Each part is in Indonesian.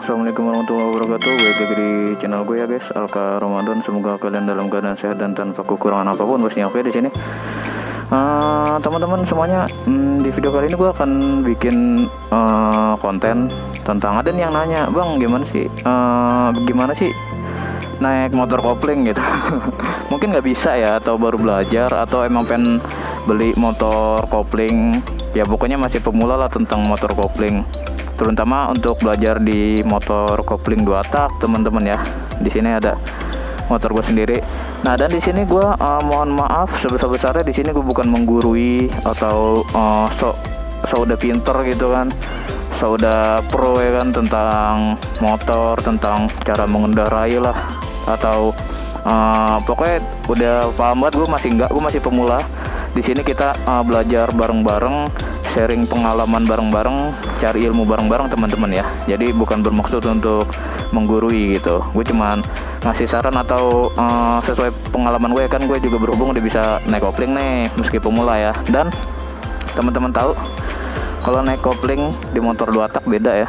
Assalamualaikum warahmatullahi wabarakatuh. Balik lagi di channel gue ya guys, Alka Ramadan. Semoga kalian dalam keadaan sehat dan tanpa kekurangan apapun bosnya. Oke, di sini teman-teman semuanya, di video kali ini gue akan bikin konten tentang, ada nih yang nanya, bang gimana sih naik motor kopling gitu. Mungkin nggak bisa ya, atau baru belajar, atau emang pengen beli motor kopling. Ya pokoknya masih pemula lah tentang motor kopling, terutama untuk belajar di motor kopling 2 tak teman-teman ya. Di sini ada motor gue sendiri. Nah, dan di sini gue mohon maaf sebesar-besarnya, di sini gue bukan menggurui atau so udah pinter gitu kan, so udah pro ya kan tentang motor, tentang cara mengendarai lah, atau pokoknya udah paham banget. Gue masih pemula. Di sini kita belajar bareng-bareng, sharing pengalaman bareng-bareng, cari ilmu bareng-bareng teman-teman ya. Jadi bukan bermaksud untuk menggurui gitu. Gue cuman ngasih saran atau sesuai pengalaman gue kan. Gue juga berhubung udah bisa naik kopling nih meski pemula ya. Dan teman-teman tahu kalau naik kopling di motor 2 tak beda ya.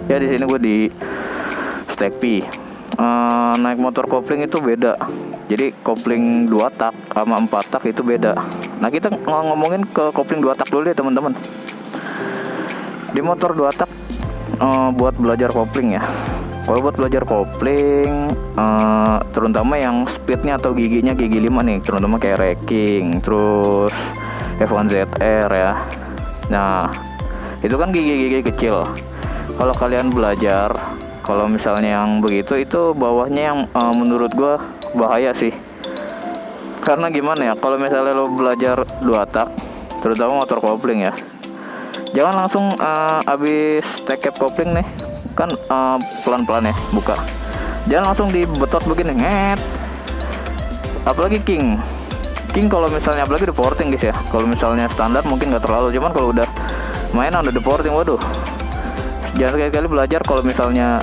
Ya di sini gue di Stekpi. Naik motor kopling itu beda. Jadi kopling 2 tak sama 4 tak itu beda. Nah, kita ngomongin ke kopling 2 tak dulu ya teman-teman. Di motor 2 tak buat belajar kopling ya. Kalau buat belajar kopling, terutama yang speednya atau giginya gigi 5 nih, terutama kayak Wrecking, terus F1ZR ya. Nah, itu kan gigi-gigi kecil. Kalau kalian belajar, kalau misalnya yang begitu, itu bawahnya yang menurut gua bahaya sih. Karena gimana ya, kalau misalnya lo belajar 2 tak, terutama motor kopling ya, jangan langsung abis take cap kopling nih kan, pelan-pelan ya buka, jangan langsung dibetot begini nget. Apalagi king kalau misalnya, apalagi deporting guys ya. Kalau misalnya standar mungkin nggak terlalu, cuman kalau udah mainan udah deporting, waduh. Jangan sekali-kali belajar kalau misalnya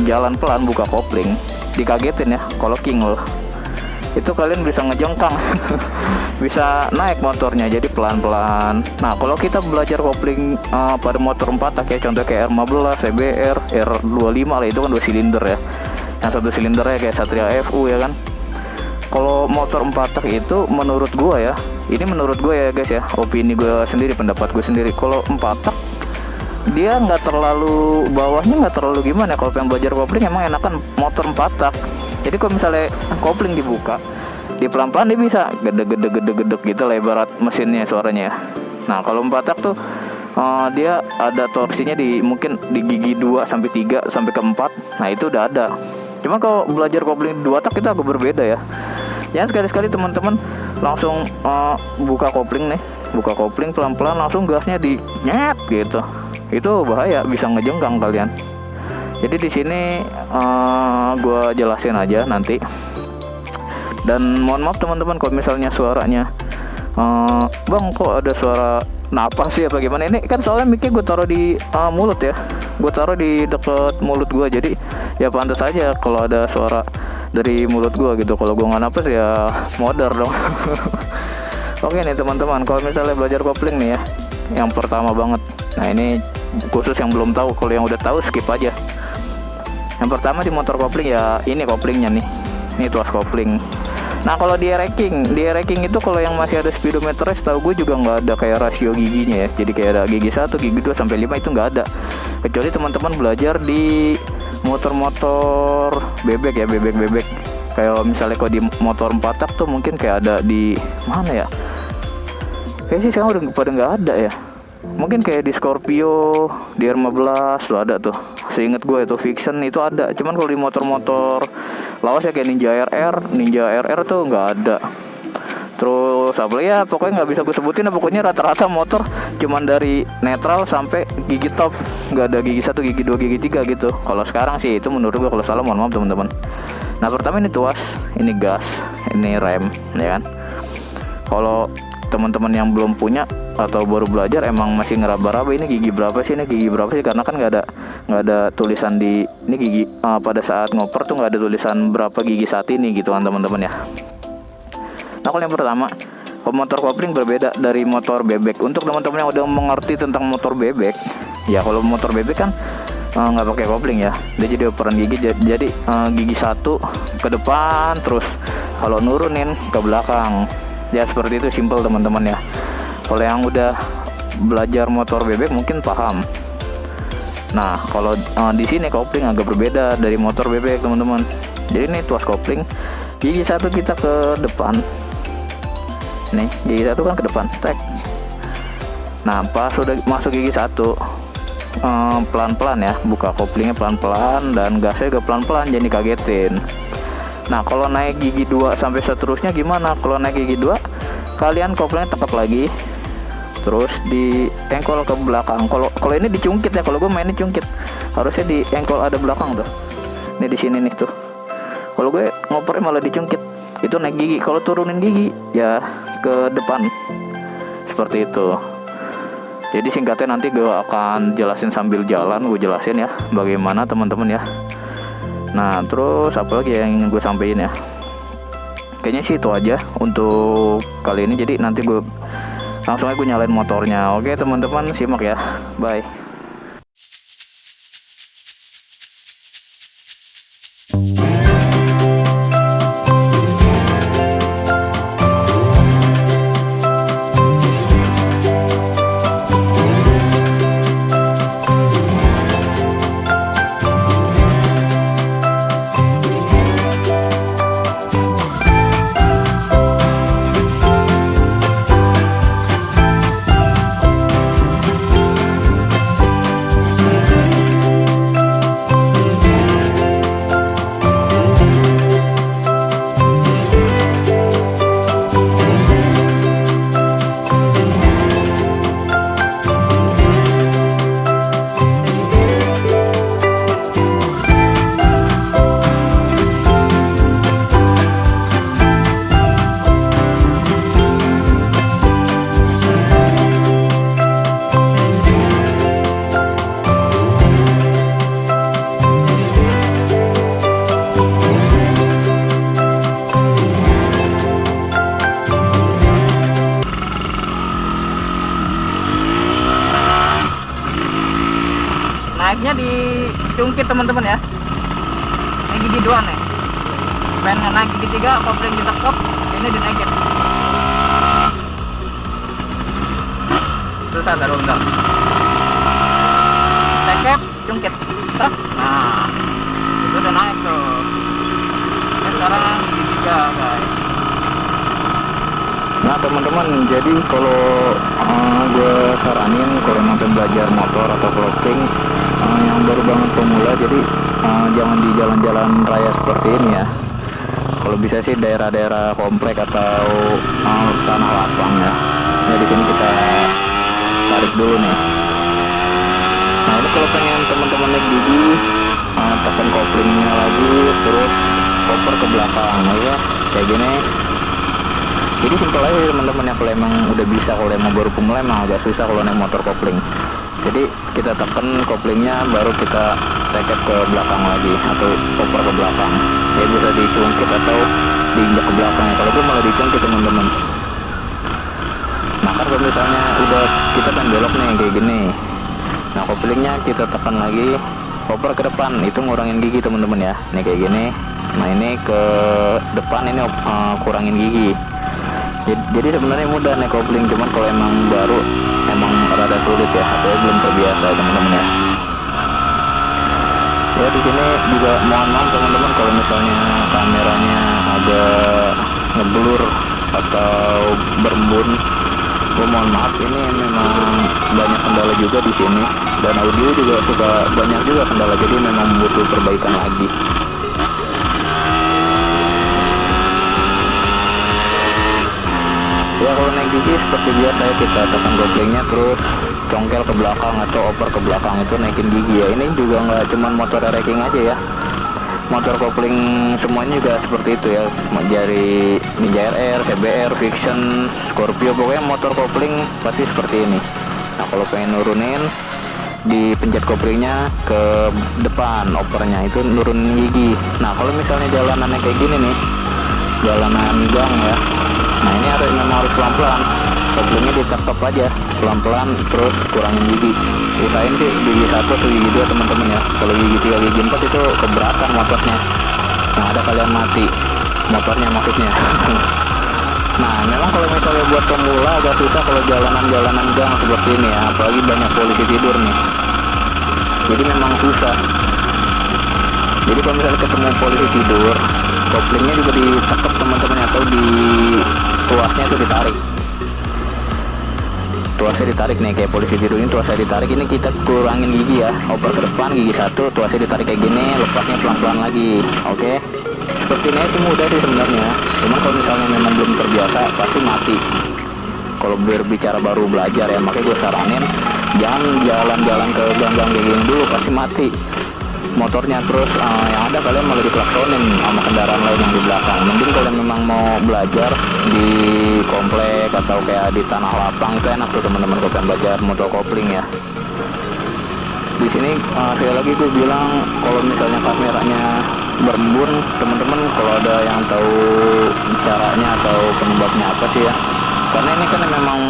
jalan pelan buka kopling, dikagetin ya. Kalau king loh, itu kalian bisa ngejengkang. Bisa naik motornya jadi pelan-pelan. Nah, kalau kita belajar kopling pada motor 4 tak ya, contoh kayak R15, CBR, R25 lah, itu kan 2 silinder ya. Yang 1 silindernya kayak Satria FU ya kan. Kalau motor 4 tak itu menurut gua ya, ini menurut gua ya guys ya, opini gua sendiri, pendapat gue sendiri. Kalau 4 tak dia nggak terlalu, bawahnya nggak terlalu gimana. Kalau pengen belajar kopling emang enakan motor 4 tak. Jadi kalau misalnya kopling dibuka, di pelan-pelan dia bisa gede gitu lah ibarat mesinnya, suaranya. Nah, kalau 4 tak tuh dia ada torsinya di mungkin di gigi 2 sampai 3 sampai ke 4. Nah, itu udah ada. Cuman kalau belajar kopling 2 tak itu agak berbeda ya. Jangan sekali-sekali teman-teman langsung buka kopling nih, buka kopling pelan-pelan langsung gasnya di nyet gitu. Itu bahaya, bisa ngejengkang kalian. Jadi di sini gue jelasin aja nanti. Dan mohon maaf teman-teman kalau misalnya suaranya, bang kok ada suara napas sih apa gimana. Ini kan soalnya mic-nya gue taruh di mulut ya. Gue taruh di deket mulut gue, jadi ya pantas aja kalau ada suara dari mulut gue gitu. Kalau gue nggak napas ya modar dong. Oke nih teman-teman, kalau misalnya belajar kopling nih ya, yang pertama banget. Nah, ini khusus yang belum tahu. Kalau yang udah tahu skip aja. Yang pertama di motor kopling ya, ini koplingnya nih. Ini tuas kopling. Nah, kalau di racking itu kalau yang masih ada speedometernya, setahu gue juga nggak ada kayak rasio giginya ya. Jadi kayak ada gigi 1, gigi 2 sampai 5 itu nggak ada. Kecuali teman-teman belajar di motor-motor bebek ya, bebek. Kayak misalnya kalau di motor 4 tak tuh mungkin kayak ada di mana ya? Kayaknya sih sekarang udah pada nggak ada ya. Mungkin kayak di Scorpio, di R15 tuh ada tuh. Seingat gue itu Fiction itu ada. Cuman kalau di motor-motor lawas ya kayak Ninja RR tuh nggak ada. Terus apa ya, pokoknya nggak bisa gue sebutin. Pokoknya rata-rata motor cuman dari netral sampai gigi top, nggak ada gigi 1, gigi 2, gigi 3 gitu. Kalau sekarang sih itu menurut gue, kalau salah mohon maaf teman-teman. Nah, pertama ini tuas, ini gas, ini rem ya kan. Kalau teman-teman yang belum punya atau baru belajar emang masih ngeraba-raba, ini gigi berapa sih, karena kan nggak ada tulisan di ini gigi, pada saat ngoper tuh nggak ada tulisan berapa gigi saat ini gitu kan teman-teman ya. Nah, kalau yang pertama, motor kopling berbeda dari motor bebek. Untuk teman-teman yang udah mengerti tentang motor bebek ya, kalau motor bebek kan nggak pakai kopling ya, dia jadi operan gigi. Jadi gigi satu ke depan, terus kalau nurunin ke belakang ya, seperti itu, simple teman-teman ya. Kalau yang udah belajar motor bebek mungkin paham. Nah kalau di sini kopling agak berbeda dari motor bebek teman-teman. Jadi ini tuas kopling, gigi satu kita ke depan, nih gigi satu kan ke depan, tek. Nah pas sudah masuk gigi satu, pelan-pelan ya, buka koplingnya pelan-pelan dan gasnya juga pelan-pelan, jadi kagetin. Nah kalau naik gigi 2 sampai seterusnya gimana? Kalau naik gigi 2, kalian koplingnya tekap lagi, terus diengkol ke belakang. Kalau ini dicungkit ya, kalau gue mainnya cungkit, harusnya diengkol ada belakang tuh. Ini di sini nih tuh. Kalau gue ngopernya malah dicungkit, itu naik gigi. Kalau turunin gigi ya ke depan, seperti itu. Jadi singkatnya nanti gue akan jelasin sambil jalan, gue jelasin ya bagaimana teman-teman ya. Nah terus apa lagi yang ingin gue sampaikan ya, kayaknya sih itu aja untuk kali ini. Jadi nanti gue langsung aja gue nyalain motornya. Oke teman-teman, simak ya, bye. Naiknya dicungkit teman-teman ya. Ini gigi 2 nih. Pengen naik gigi 3, kopling ditekuk, ini dinaikin. Terus ada bentar. Tekep, cungkit. Nah, itu udah naik tuh. Ini sekarang gigi 3 guys. Nah teman-teman, jadi kalau gue saranin kalau emang belajar motor atau kopling yang baru banget pemula, jadi jangan di jalan-jalan raya seperti ini ya. Kalau bisa sih daerah-daerah komplek atau tanah lapang ya. Nah di sini kita tarik dulu nih. Nah ini kalau pengen teman-teman naik gigi, tekan koplingnya lagi, terus koper ke belakang ya, kayak gini. Jadi simpel aja teman-teman ya. Kalau emang udah bisa, kalau emang baru pemula emang agak susah kalau naik motor kopling. Jadi kita tekan koplingnya, baru kita tekep ke belakang lagi atau koper ke belakang. Ya bisa dicungkit atau diinjak ke belakang ya. Kalau gue malah dicungkit teman-teman. Nah kan kalau misalnya udah kita kan belok nih kayak gini, nah koplingnya kita tekan lagi, koper ke depan, itu ngurangin gigi teman-teman ya. Nih kayak gini. Nah ini ke depan, ini kurangin gigi. Jadi sebenarnya mudah naik kopling, cuman kalau emang baru emang rada sulit ya, atau belum terbiasa teman-teman ya. Ya di sini juga mohon maaf teman-teman kalau misalnya kameranya agak ngeblur atau berembun. Gue mohon maaf, ini memang banyak kendala juga di sini, dan audio juga suka banyak juga kendala, jadi memang butuh perbaikan lagi. Ya kalau naik gigi seperti biasa ya, kita tekan koplingnya terus congkel ke belakang atau oper ke belakang, itu naikin gigi ya. Ini juga nggak cuman motor racing aja ya, motor kopling semuanya juga seperti itu ya. Dari Ninja RR, CBR, Viction, Scorpio, pokoknya motor kopling pasti seperti ini. Nah kalau pengen nurunin, dipencet koplingnya ke depan, opernya itu nurunin gigi. Nah kalau misalnya jalanannya kayak gini nih, jalanan gang ya, nah ini memang harus pelan-pelan. koplingnya dicekop aja pelan-pelan, terus kurangin gigi. Usahain sih gigi 1 atau gigi 2 teman-teman ya. Kalau gigi 3 gigi 4 itu keberatan motornya, nah ada kalian mati motornya maksudnya. Nah memang kalau misalnya buat pemula agak susah kalau jalanan-jalanan gang seperti ini ya, apalagi banyak polisi tidur nih, jadi memang susah. Jadi kalau misalnya ketemu polisi tidur, koplingnya juga ditekep teman-teman, atau di tuasnya itu ditarik. Tuasnya ditarik nih, kayak polisi tidur ini tuasnya ditarik, ini kita kurangin gigi ya, oper ke depan gigi 1, tuasnya ditarik kayak gini, lepasnya pelan-pelan lagi. Oke, seperti ini sih mudah sih sebenarnya, cuman kalau misalnya memang belum terbiasa pasti mati. Kalau berbicara baru belajar ya, makanya gue saranin jangan jalan-jalan ke gang-gang kayak gini dulu, pasti mati motornya. Terus yang ada kalian malah diklaksonin sama kendaraan lain yang di belakang. Mending kalian memang mau belajar di komplek atau kayak di tanah lapang, itu enak tuh teman-teman kalau kalian belajar motor kopling ya. Di sini sekali lagi gue bilang, kalau misalnya kameranya berembun, teman-teman kalau ada yang tahu caranya atau penyebabnya apa sih ya, karena ini kan memang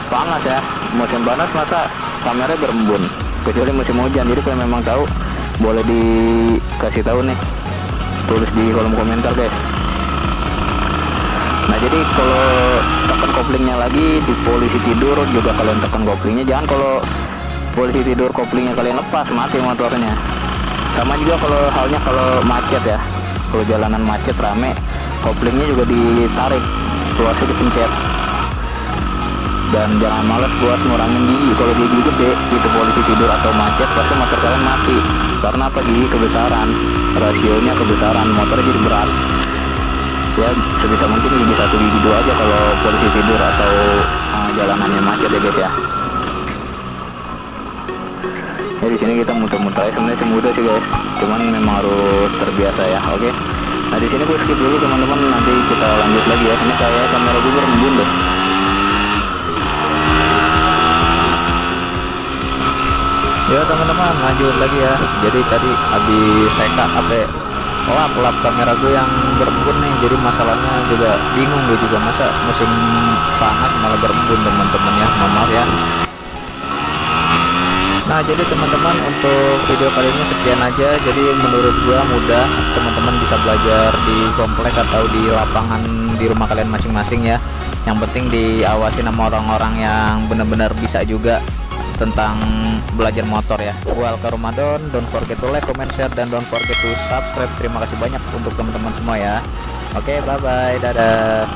panas ya, musim panas masa kameranya berembun, kecuali musim hujan. Jadi kalau memang tahu boleh dikasih tahu nih, tulis di kolom komentar guys. Nah jadi kalau tekan koplingnya lagi di polisi tidur juga kalian tekan koplingnya, jangan kalau polisi tidur koplingnya kalian lepas, mati motornya. Sama juga kalau halnya kalau macet ya, kalau jalanan macet rame, koplingnya juga ditarik, tuasnya dipencet. Dan jangan malas buat ngurangin gigi. Kalau gigi gede itu polisi tidur atau macet, pasti motor kalian mati. Karena apa? Gigi kebesaran, rasionya kebesaran, motornya jadi berat ya. Sebisa mungkin gigi 1 gigi 2 aja kalau polisi tidur atau jalanannya macet ya guys ya. Ya di sini kita muter-muter aja, sebenarnya semudah sih guys, cuman memang harus terbiasa ya. Oke, nah di sini gue skip dulu teman-teman, nanti kita lanjut lagi ya. Ini kayak kamera gue berembun deh. Ya teman-teman, lanjut lagi ya. Jadi tadi habis seka lap kamera gue yang berembun nih, jadi masalahnya juga bingung gue juga, masa musim panas malah berembun teman-teman ya, mohon maaf ya. Nah jadi teman-teman, untuk video kali ini sekian aja. Jadi menurut gua mudah, teman-teman bisa belajar di komplek atau di lapangan di rumah kalian masing-masing ya. Yang penting diawasi sama orang-orang yang benar-benar bisa juga tentang belajar motor ya. Welcome Ramadan, don't forget to like, comment, share, dan don't forget to subscribe. Terima kasih banyak untuk teman-teman semua ya. Oke, bye bye, dadah.